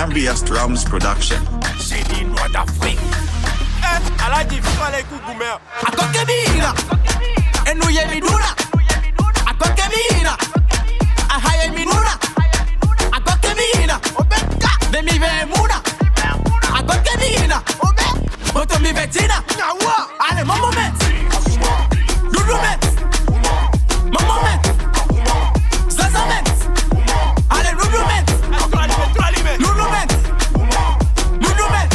MVS Drums Production. C'est des noix d'Afrique. À la difficulté, les coups de boomer. A Kokemina. Et nous y Miduna. A Kokemina. A Haye Minuna. A Kokemina. Obeka. De mi Vemuna. A Kokemina. Obe. Oto mi Betina. Allez, mon moment. Doudou met. Mon moment. Zaza met. Allez, Doudou met. Doudou met. Doudou met.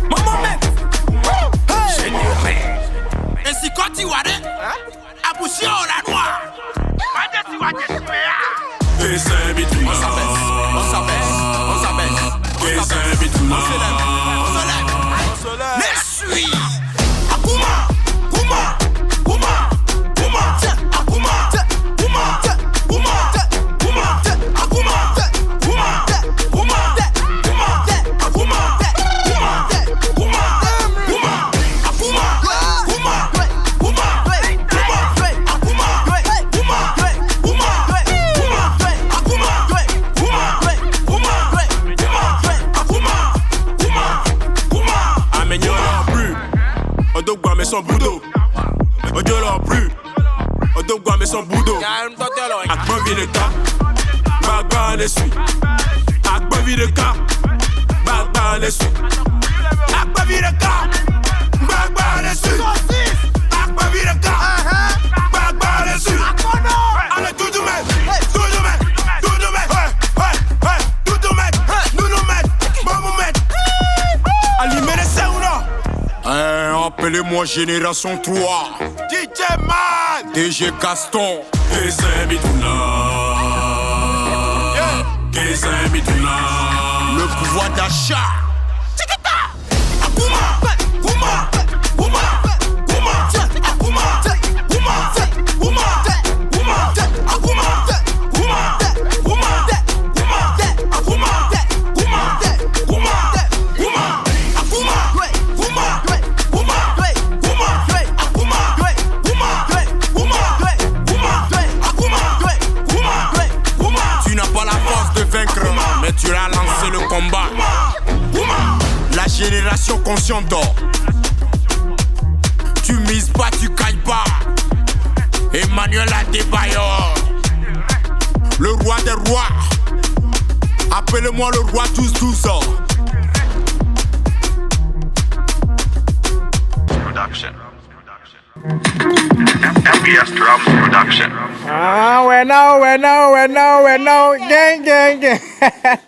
Mon moment. Et si quand tu vois à pousser la noire. Et c'est Bitouna. On s'abaisse. Et c'est Bitouna. On se lève. Les suis. Akuma. Mais son boudo, on dit leur plus. On doit mais son boudo. Akba Vileka, Bagba Nesui. Akba Vileka, Bagba Nesui. Akba Vileka, Bagba Nesui. Akba Vileka, Bagba Nesui. Allez, tout mettre, appelez-moi Génération 3. DJ Man. DG Gaston. Et c'est Bitouna. Et c'est Bitouna. Le pouvoir d'achat. Mais tu as lancé le combat. La génération consciente d'or. Tu mises pas, tu cailles pas. Emmanuel Adebayor, le roi des rois. Appelez-moi le roi 12-12 ans. Production. MVS Drums Production. Ah, we know, gang.